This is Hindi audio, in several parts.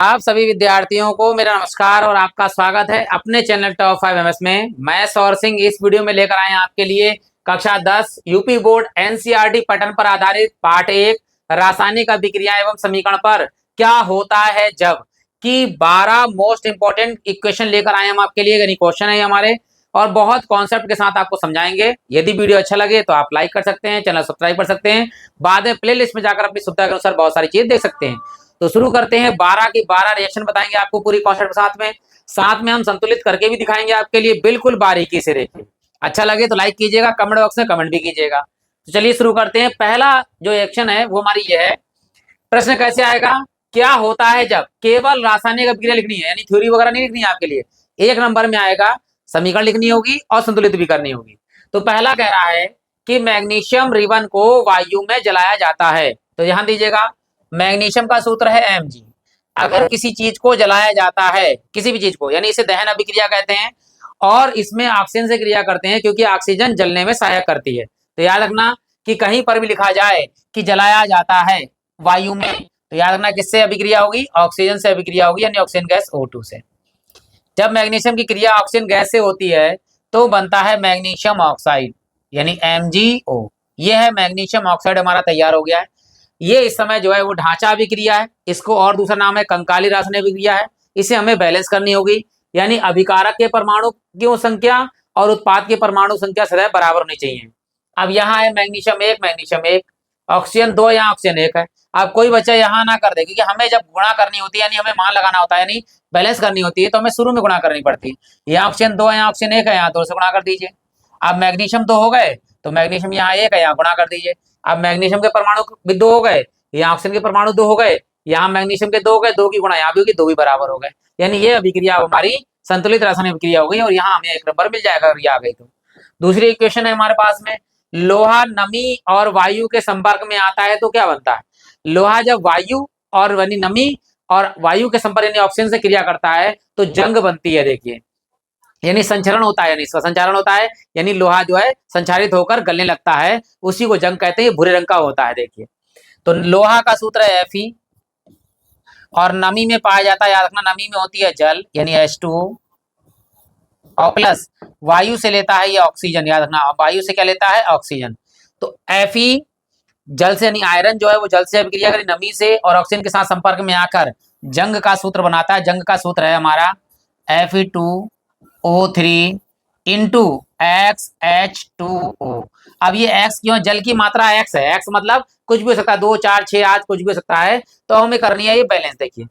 आप सभी विद्यार्थियों को मेरा नमस्कार और आपका स्वागत है अपने चैनल टॉप 5 एमएस में। मैं सौर सिंह इस वीडियो में लेकर आए हैं आपके लिए कक्षा 10 यूपी बोर्ड एनसीईआरटी पैटर्न पर आधारित पार्ट 1 रासायनिक अभिक्रिया एवं समीकरण पर क्या होता है जब कि 12 मोस्ट इंपोर्टेंट इक्वेशन लेकर आए हम आपके लिए। यानी क्वेश्चन है हमारे और बहुत कॉन्सेप्ट के साथ आपको समझाएंगे। यदि वीडियो अच्छा लगे तो आप लाइक कर सकते हैं, चैनल सब्सक्राइब कर सकते हैं, बाद में प्ले लिस्ट में जाकर अपनी सुविधा के अनुसार बहुत सारी चीज देख सकते हैं। तो शुरू करते हैं। 12 की 12 रिएक्शन बताएंगे आपको पूरी कॉन्सेप्ट के साथ में हम संतुलित करके भी दिखाएंगे आपके लिए, बिल्कुल बारीकी से देखिए। अच्छा लगे तो लाइक कीजिएगा, कमेंट बॉक्स में कमेंट भी कीजिएगा। तो चलिए शुरू करते हैं। पहला जो रिएक्शन है वो हमारी ये है। प्रश्न कैसे आएगा, क्या होता है जब केवल रासायनिक अभिक्रिया लिखनी है, यानी थ्योरी वगैरह नहीं लिखनी है आपके लिए। एक नंबर में आएगा, समीकरण लिखनी होगी और संतुलित भी करनी होगी। तो पहला कह रहा है कि मैग्नीशियम रिबन को वायु में जलाया जाता है। तो ध्यान दीजिएगा, मैग्नीशियम का सूत्र है Mg। अगर किसी चीज को जलाया जाता है, किसी भी चीज को, यानी इसे दहन अभिक्रिया कहते हैं और इसमें ऑक्सीजन से क्रिया करते हैं क्योंकि ऑक्सीजन जलने में सहायक करती है। तो याद रखना कि कहीं पर भी लिखा जाए कि जलाया जाता है वायु में, तो याद रखना किससे अभिक्रिया होगी, ऑक्सीजन से अभिक्रिया होगी, यानी ऑक्सीजन गैस O2 से। जब मैग्नीशियम की क्रिया ऑक्सीजन गैस से होती है तो बनता है मैग्नीशियम ऑक्साइड, यानी MgO। ये है मैग्नीशियम ऑक्साइड हमारा तैयार हो गया है। ये इस समय जो है वो ढांचा अभिक्रिया है, इसको और दूसरा नाम है कंकाली रासायनिक अभिक्रिया है। इसे हमें बैलेंस करनी होगी, यानी अभिकारक के परमाणु की संख्या और उत्पाद के परमाणु संख्या सदैव बराबर होनी चाहिए। अब यहाँ है मैग्नीशियम 1 मैग्नीशियम 1, ऑक्सीजन 2, यहाँ ऑक्सीजन 1 है। अब कोई बच्चा यहाँ ना कर दे, क्योंकि हमें जब गुणा करनी होती है, यानी हमें मान लगाना होता है, यानी बैलेंस करनी होती है, तो हमें शुरू में गुणा करनी पड़ती है। यहाँ ऑक्सीजन 2 है, यहाँ ऑक्सीजन 1 है, यहाँ 2 से गुणा कर दीजिए। अब मैग्नीशियम 2 हो गए तो मैग्नीशियम यहाँ 1 है, यहाँ गुणा कर दीजिए। अब मैग्नीशियम के परमाणु भी 2 हो गए, यहाँ ऑक्सीजन के परमाणु 2 हो गए, यहाँ मैग्नीशियम के 2 हो गए, 2 की गुणा यहाँ भी होगी, 2 भी बराबर हो गए। यानी ये अभिक्रिया हमारी संतुलित रासायनिक अभिक्रिया हो गई और यहाँ हमें 1 नंबर मिल जाएगा अगर ये आ गई तो। दूसरी इक्वेशन है हमारे पास में, लोहा नमी और वायु के संपर्क में आता है तो क्या बनता है। लोहा जब वायु और यानी नमी और वायु के संपर्क यानी ऑक्सीजन से क्रिया करता है तो जंग बनती है। देखिए, यानी संचरण होता है, यानी स्वसंचारण होता है, यानी लोहा जो है संचारित होकर गलने लगता है, उसी को जंग कहते हैं। भूरे रंग का होता है। देखिए, तो लोहा का सूत्र है Fe और नमी में पाया जाता है, याद रखना नमी में होती है जल, यानी H2O, और प्लस वायु से लेता है ये ऑक्सीजन, याद रखना वायु से क्या लेता है, ऑक्सीजन। तो Fe जल से, यानी आयरन जो है वो जल से अभिक्रिया करें नमी से और ऑक्सीजन के साथ संपर्क में आकर जंग का सूत्र बनाता है। जंग का सूत्र है हमारा Fe2O3 इंटू XH2O। अब ये X क्यों, जल की मात्रा X है, X मतलब कुछ भी हो सकता है, 2 4 6 8 कुछ भी हो सकता है, तो हमें करनी है ये बैलेंस। देखिए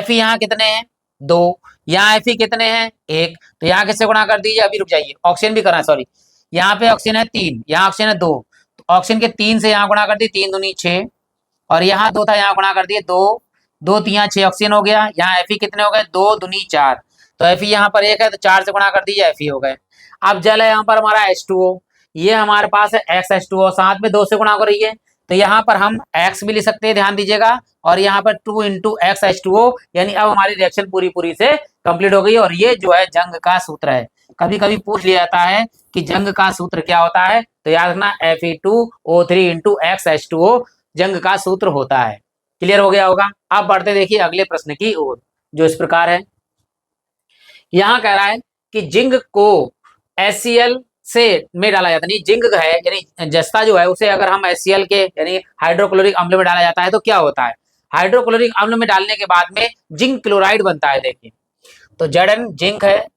Fe यहाँ कितने हैं, 2, यहाँ Fe कितने हैं, 1, तो यहाँ किससे गुणा कर दीजिए। अभी रुक जाइए, ऑक्सीजन भी करना है, सॉरी, यहाँ पे ऑक्सीजन है 3, यहाँ ऑक्सीजन है 2, तो ऑक्सीजन के 3 से यहाँ गुणा कर दी, 3 दूनी 6, और यहाँ 2 था, यहाँ गुणा कर दिए 2, 2 3 6 ऑक्सीजन हो गया। यहाँ Fe कितने हो गए, 2 दूनी 4, तो Fe यहाँ पर 1 है तो 4 से गुणा कर दीजिए, Fe हो गए। अब जल है यहाँ पर हमारा H2O, ये हमारे पास है XH2O, साथ में 2 से गुणा करिए, तो यहाँ पर हम X भी लिख सकते हैं, ध्यान दीजिएगा, और यहाँ पर 2 इंटू XH2O, यानी अब हमारी रिएक्शन पूरी पूरी से कंप्लीट हो गई। और ये जो है जंग का सूत्र है। कभी कभी पूछ लिया जाता है कि जंग का सूत्र क्या होता है, तो याद रखना Fe2O3 इंटू XH2O जंग का सूत्र होता है। क्लियर हो गया होगा। अब बढ़ते देखिए अगले प्रश्न की ओर, जो इस प्रकार है। यहाँ कह रहा है कि जिंक को HCl से में डाला जाता है, नहीं जिंक है यानी जस्ता जो है उसे अगर हम HCl के यानी हाइड्रोक्लोरिक अम्ल में डाला जाता है तो क्या होता है। हाइड्रोक्लोरिक अम्ल में डालने के बाद में जिंक क्लोराइड बनता है। देखिए, तो Zn जिंक है,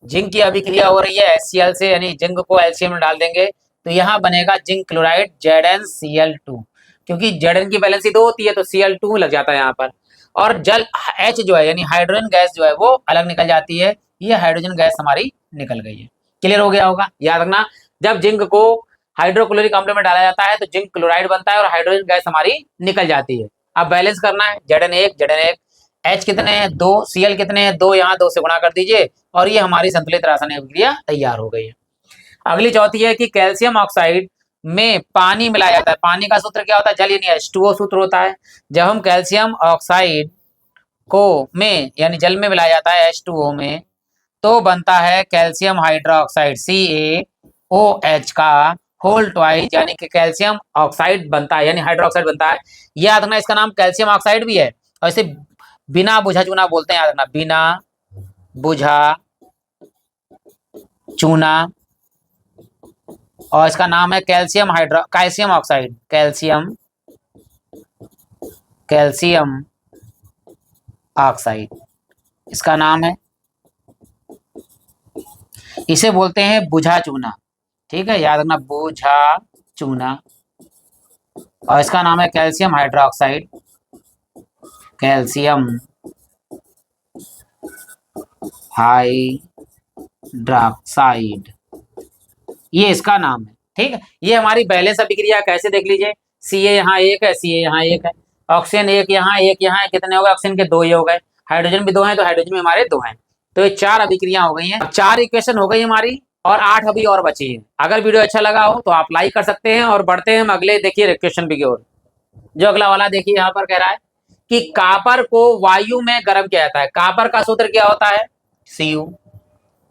जिंक की अभिक्रिया हो रही है HCl से, यानी जिंक को LCl में डाल देंगे तो यहाँ बनेगा जिंक क्लोराइड ZnCl2, क्योंकि Zn की वैलेंसी 2 होती है तो Cl2 लग जाता है यहाँ पर, और जल H जो है यानी हाइड्रोजन गैस जो है वो अलग निकल जाती है। ये हाइड्रोजन गैस हमारी निकल गई है। क्लियर हो गया होगा। याद रखना, जब जिंक को हाइड्रोक्लोरिक अम्ल में डाला जाता है तो जिंक क्लोराइड बनता है और हाइड्रोजन गैस हमारी निकल जाती है। अब बैलेंस करना है, Zn1 H कितने हैं 2, Cl कितने हैं 2, यहाँ 2 से गुणा कर दीजिए और ये हमारी संतुलित रासायनिक अभिक्रिया तैयार हो गई है। अगली चौथी है कि कैल्शियम ऑक्साइड में पानी मिलाया जाता है। पानी का सूत्र क्या होता है, जल यानी H2O सूत्र होता है। जब हम कैल्शियम ऑक्साइड को में यानी जल में मिलाया जाता है H2O में, तो बनता है कैल्शियम हाइड्रोक्साइड CaOH का होल ट्वाइस, यानी कि कैल्शियम ऑक्साइड बनता है, यानी हाइड्रोक्साइड बनता है। याद रखना इसका नाम कैल्शियम ऑक्साइड भी है और इसे बिना बुझा चूना बोलते हैं, याद रखना, बिना बुझा चूना। और इसका नाम है कैल्शियम ऑक्साइड, कैल्शियम ऑक्साइड इसका नाम है। इसे बोलते हैं बुझा चूना, ठीक है, याद रखना, बुझा चूना। और इसका नाम है कैल्शियम हाइड्रोक्साइड, कैल्शियम हाइड्रोक्साइड, ये इसका नाम है। ठीक है, ये हमारी बैलेंस अभिक्रिया कैसे देख लीजिए, सी ए यहाँ एक है, सी ए यहाँ एक है, ऑक्सीजन एक यहाँ कितने हो गए, ऑक्सीजन के 2 ही हो गए, हाइड्रोजन भी 2 हैं तो हाइड्रोजन भी हमारे 2 हैं। तो ये 4 अभिक्रिया हो गई हैं, 4 इक्वेशन हो गई हमारी, और 8 अभी और बची है। अगर वीडियो अच्छा लगा हो तो आप लाइक कर सकते हैं, और बढ़ते हैं हम अगले, देखिए क्वेश्चन भी की ओर। जो अगला वाला देखिए, यहाँ पर कह रहा है कि कॉपर को वायु में गर्म किया जाता है। कॉपर का सूत्र क्या होता है, Cu।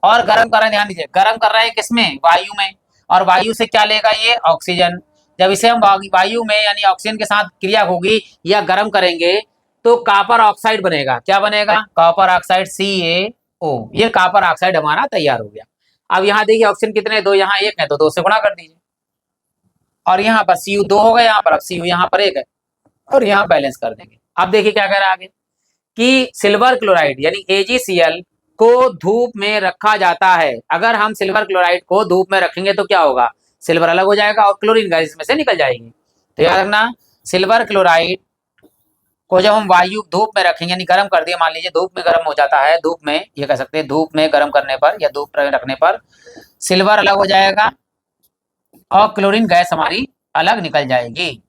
और गर्म कर रहे हैं, ध्यान दीजिए, गर्म कर रहे हैं किसमें, वायु में। और वायु से क्या लेगा ये, ऑक्सीजन। जब इसे हम वायु में यानी ऑक्सीजन के साथ क्रिया होगी या गर्म करेंगे तो कॉपर ऑक्साइड बनेगा। क्या बनेगा, कॉपर ऑक्साइड, CaO। ये कॉपर ऑक्साइड हमारा तैयार हो गया। अब यहाँ देखिए ऑक्सीजन कितने, 2 यहाँ 1 है तो 2 से गुणा कर दीजिए, और यहाँ पर Cu 2 हो गए, यहाँ पर अब Cu यहाँ पर 1 है, और यहाँ बैलेंस कर देंगे। अब देखिए क्या कह रहा है आगे, कि सिल्वर क्लोराइड यानी AgCl को धूप में रखा जाता है। अगर हम सिल्वर क्लोराइड को धूप में रखेंगे तो क्या होगा, सिल्वर अलग हो जाएगा और क्लोरीन गैस इसमें से निकल जाएगी। तो याद रखना, सिल्वर क्लोराइड को जब हम वायु धूप में रखेंगे यानी गर्म कर दिए, मान लीजिए धूप में गर्म हो जाता है, धूप में, ये कह सकते हैं धूप में गर्म करने पर या धूप में रखने पर सिल्वर अलग हो जाएगा और क्लोरीन गैस हमारी अलग निकल जाएगी।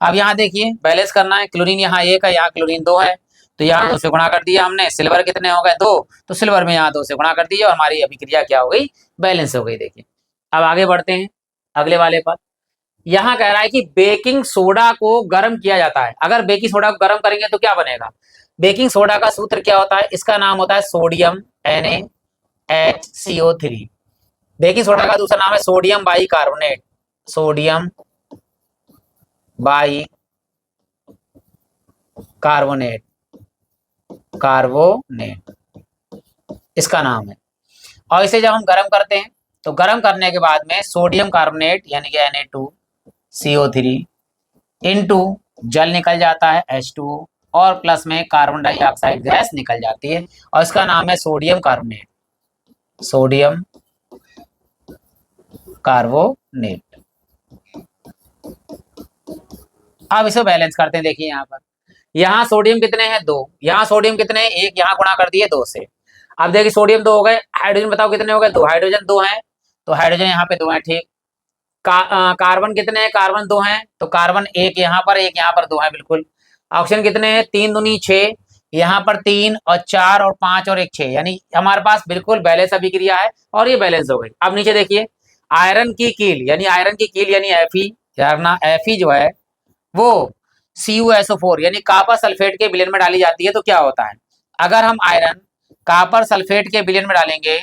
अब यहाँ देखिए बैलेंस करना है, क्लोरीन यहाँ 1 है, यहाँ क्लोरीन 2 है, तो यहाँ 2 से गुणा कर दिया हमने। सिल्वर कितने हो गए, 2, तो सिल्वर में यहाँ 2 से गुणा कर दिया और हमारी अभिक्रिया क्या हो गई, बैलेंस हो गई। देखिए अब आगे बढ़ते हैं अगले वाले पर। यहाँ कह रहा है कि बेकिंग सोडा को गर्म किया जाता है। अगर बेकिंग सोडा को गर्म करेंगे तो क्या बनेगा, बेकिंग सोडा का सूत्र क्या होता है, इसका नाम होता है सोडियम NaHCO3। बेकिंग सोडा का दूसरा नाम है sodium bicarbonate, sodium by carbonate इसका नाम है। और इसे जब हम गर्म करते हैं तो गर्म करने के बाद में सोडियम कार्बोनेट यानी कि Na2CO3 इनटू जल निकल जाता है H2O, और प्लस में कार्बन डाइऑक्साइड गैस निकल जाती है, और इसका नाम है सोडियम कार्बोनेट, सोडियम कार्बोनेट। अब इसे बैलेंस करते हैं, देखिए यहाँ पर, यहाँ सोडियम कितने हैं, 2, यहाँ सोडियम कितने हैं, 1, यहाँ गुणा कर दिए 2 से। अब देखिए सोडियम 2 हो गए, हाइड्रोजन बताओ कितने हो गए, 2, हाइड्रोजन 2 हैं तो हाइड्रोजन यहाँ पे 2 हैं, ठीक। कार्बन कितने हैं, कार्बन 2 हैं तो कार्बन 1 यहाँ पर, 1 यहाँ पर, 2 हैं बिल्कुल। ऑक्सीजन कितने हैं, 3 दूनी 6, यहाँ पर 3 और 4 और 5 और 1 6, यानी हमारे पास बिल्कुल बैलेंस अभिक्रिया है और ये बैलेंस हो गई। अब नीचे देखिए, आयरन की कील यानी Fe जो है वो CuSO4 यानी कॉपर सल्फेट के विलयन में डाली जाती है। तो क्या होता है, अगर हम आयरन कॉपर सल्फेट के विलयन में डालेंगे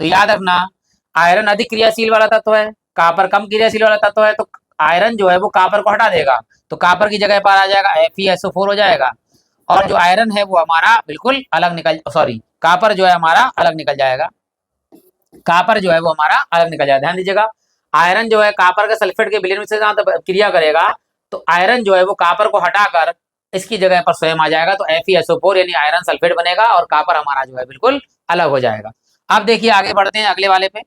तो याद रखना, आयरन अधिक क्रियाशील वाला तत्व है, कॉपर कम क्रियाशील वाला तत्व है, तो आयरन जो है वो कॉपर को हटा देगा, तो कॉपर की जगह पर आ जाएगा FeSO4 हो जाएगा, और जो आयरन है वो हमारा बिल्कुल अलग कॉपर जो है हमारा अलग निकल जाएगा, कॉपर जो है वो हमारा अलग निकल जाएगा। ध्यान दीजिएगा, आयरन जो है कॉपर के सल्फेट के विलयन से क्रिया करेगा तो आयरन जो है वो कॉपर को हटाकर इसकी जगह पर स्वयं आ जाएगा, तो FeSO4 यानी आयरन सल्फेट बनेगा और कॉपर हमारा जो है बिल्कुल अलग हो जाएगा। अब देखिए आगे बढ़ते हैं अगले वाले पे।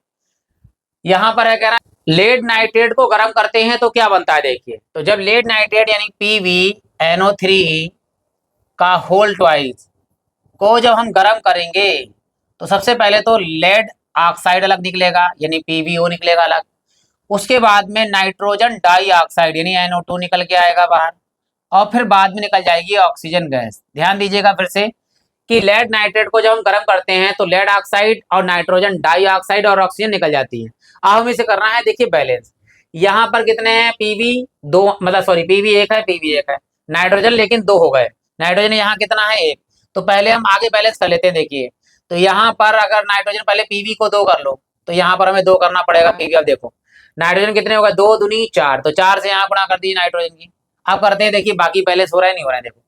यहाँ पर है कह रहा है लेड नाइट्रेट को गर्म करते हैं तो क्या बनता है, देखिए, तो जब लेड नाइट्रेट यानी PbNO3 का होल ट्वाइस को जब हम गर्म करेंगे तो सबसे पहले तो लेड ऑक्साइड अलग निकलेगा यानी PbO निकलेगा अलग, उसके बाद में नाइट्रोजन डाइऑक्साइड यानी NO2 निकल के आएगा बाहर, और फिर बाद में निकल जाएगी ऑक्सीजन गैस। ध्यान दीजिएगा फिर से कि लेड नाइट्रेट को जब हम गर्म करते हैं तो लेड ऑक्साइड और नाइट्रोजन डाइऑक्साइड और ऑक्सीजन निकल जाती है। अब हमें इसे करना है, देखिए बैलेंस, यहाँ पर कितने हैं, Pb 1 है, Pb 1 है, नाइट्रोजन लेकिन 2 हो गए, नाइट्रोजन यहाँ कितना है 1, तो पहले हम आगे बैलेंस कर लेते हैं। देखिए तो यहाँ पर अगर नाइट्रोजन पहले Pb को 2 कर लो तो यहाँ पर हमें 2 करना पड़ेगा Pb। अब देखो नाइट्रोजन कितने होगा, 2 दूनी 4, तो 4 से यहाँ गुणा कर दी नाइट्रोजन की। अब करते हैं, देखिए बाकी बैलेंस हो रहा है नहीं हो रहा है, देखो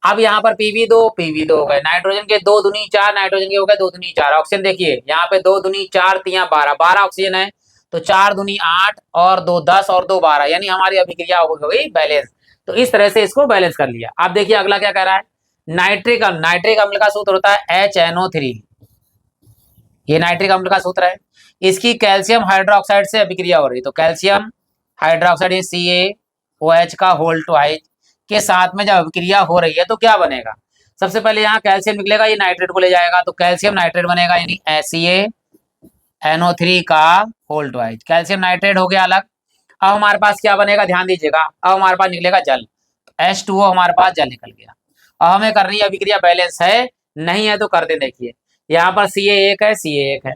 अब यहाँ पर पीवी दो हो गए, नाइट्रोजन के 2 दूनी 4, नाइट्रोजन के हो गए 2 दूनी 4। ऑक्सीजन देखिए यहाँ पे 2 दूनी 4 3 12, 12 ऑक्सीजन है, तो 4 दूनी 8 और 2 10 और 2 12, यानी हमारी अभिक्रिया हो गई बैलेंस। तो इस तरह से इसको बैलेंस कर लिया। अब देखिए अगला क्या कह रहा है, नाइट्रिक अम्ल का सूत्र होता है HNO3, ये नाइट्रिक अम्ल का सूत्र है। इसकी कैल्शियम हाइड्रोक्साइड से अभिक्रिया हो रही, तो कैल्शियम हाइड्रोक्साइड CaOH का होल ट्वाइस के साथ में जब अभिक्रिया हो रही है तो क्या बनेगा, सबसे पहले यहाँ कैल्शियम निकलेगा, ये नाइट्रेट को ले जाएगा, तो कैल्शियम नाइट्रेट बनेगा, यानी CaNO3 का होल ट्वाइस, कैल्शियम नाइट्रेट हो गया अलग। अब हमारे पास क्या बनेगा, ध्यान दीजिएगा, अब हमारे पास निकलेगा जल, H2O हमारे पास जल निकल गया। अब हमें कर रही है अभिक्रिया, बैलेंस है नहीं है तो कर दे। देखिए यहाँ पर Ca1 है, Ca1 है,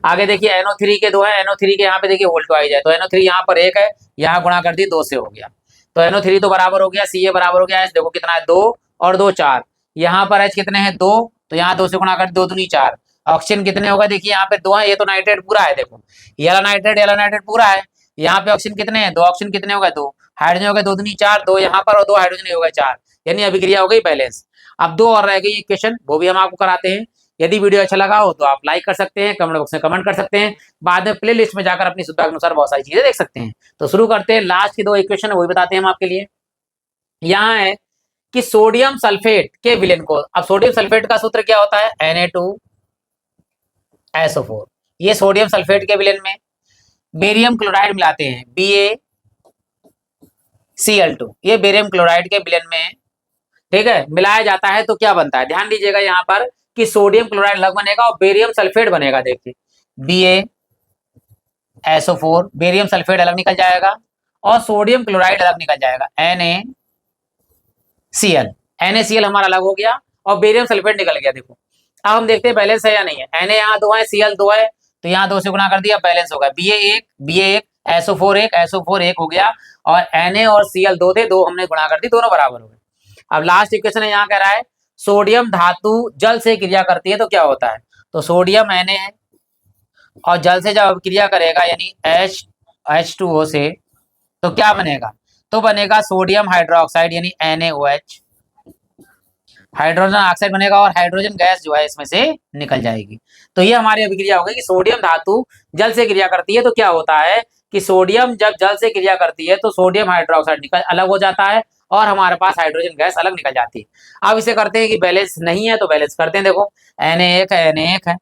आगे देखिए NO3 के 2 है, NO3 के यहाँ पे देखिए होल ट्वाइस है, तो NO3 यहाँ पर 1 है, यहाँ गुणा कर दी 2 से हो गया, तो NO3 तो बराबर हो गया, Ca बराबर हो गया H, देखो कितना है 2 और 2 4, यहाँ पर H कितने हैं 2, तो यहाँ 2 से गुणा कर 2 दूनी 4। ऑक्सीजन कितने होगा, देखिए यहाँ पे 2 है, ये तो नाइट्रेट पूरा है, देखो ये वाला नाइट्रेट पूरा है, यहाँ पे ऑक्सीजन कितने हैं 2, ऑक्सीजन कितने होगा 2, हाइड्रोजन हो गए 2 दूनी 4, 2 यहाँ पर और 2 हाइड्रोजन हो गए 4, यानी अभिक्रिया हो गई बैलेंस। अब 2 और रह गई इक्वेशन, वो भी हम आपको कराते हैं। यदि वीडियो अच्छा लगा हो तो आप लाइक कर सकते हैं, कमेंट बॉक्स में कमेंट कर सकते हैं, बाद में प्ले लिस्ट में जाकर अपनी सुविधा के अनुसार बहुत सारी चीजें देख सकते हैं। तो शुरू करते हैं, लास्ट की 2 इक्वेशन है वही बताते हैं हम आपके लिए। यहाँ है कि सोडियम सल्फेट के विलेन को, अब सोडियम सल्फेट का सूत्र क्या होता है, Na2SO4, ये सोडियम सल्फेट के विलेन में बेरियम क्लोराइड मिलाते हैं, BaCl2, ये बेरियम क्लोराइड के विलेन में, ठीक है, मिलाया जाता है तो क्या बनता है, ध्यान दीजिएगा यहाँ पर कि सोडियम क्लोराइड अलग बनेगा और बेरियम सल्फेट बनेगा। देखिए BaSO4, बेरियम सल्फेट अलग निकल जाएगा और सोडियम क्लोराइड अलग निकल जाएगा, NaCl हमारा अलग हो गया और बेरियम सल्फेट निकल गया। देखो अब हम देखते हैं बैलेंस है या नहीं है, Na यहाँ 2 है, Cl 2 है, तो यहाँ 2 से गुणा कर दिया, बैलेंस होगा, Ba1 SO4 1 हो गया, और Na और Cl 2 थे, 2 हमने गुणा कर दी, दोनों बराबर हो गए। अब लास्ट इक्वेशन है, यहाँ कह रहा है सोडियम धातु जल से क्रिया करती है तो क्या होता है, तो सोडियम Na है और जल से जब क्रिया करेगा यानी H2O से, तो क्या बनेगा, तो बनेगा सोडियम हाइड्रोक्साइड यानी NaOH, हाइड्रोजन ऑक्साइड बनेगा और हाइड्रोजन गैस जो है इसमें से निकल जाएगी। तो ये हमारी अभिक्रिया हो गई कि सोडियम धातु जल से क्रिया करती है तो क्या होता है कि सोडियम जब जल से क्रिया करती है तो सोडियम हाइड्रोक्साइड निकल अलग हो जाता है और हमारे पास हाइड्रोजन गैस अलग निकल जाती है। अब इसे करते हैं कि बैलेंस नहीं है तो बैलेंस करते हैं। देखो Na1 है, Na1 है,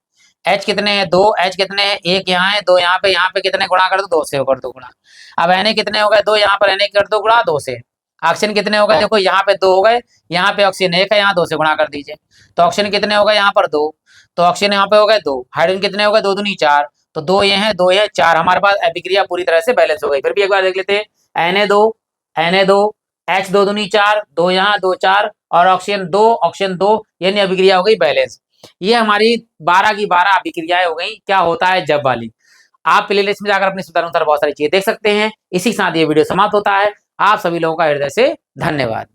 H कितने हैं 2, H कितने हैं 1 यहाँ है, 2 यहाँ पे कितने गुणा कर दो 2 से कर दो गुणा। अब Na कितने हो गए 2, यहाँ पर Na कर दो गुणा 2 से। ऑक्सीजन कितने हो गए, देखो यहाँ पे 2 हो गए, यहाँ पे ऑक्सीजन 1 है, यहाँ 2 से गुणा कर दीजिए, तो ऑक्सीजन कितने हो गए यहाँ पर 2, तो ऑक्सीजन यहाँ पे हो गए 2, हाइड्रोजन कितने हो गए 2 दूनी 4, तो 2 ये हैं 2 ये 4, हमारे पास अभिक्रिया पूरी तरह से बैलेंस हो गई। फिर भी एक बार देख लेते हैं, Na2 H 2 दूनी 4, 2 यहाँ 2 4 और ऑक्सीजन 2, यानी अभिक्रिया हो गई बैलेंस। ये हमारी 12 की 12 अभिक्रियाएं हो गई, क्या होता है जब वाली। आप प्ले लिस्ट में जाकर अपनी सुविधानुसार बहुत सारी चीजें देख सकते हैं। इसी के साथ ये वीडियो समाप्त होता है। आप सभी लोगों का हृदय से धन्यवाद।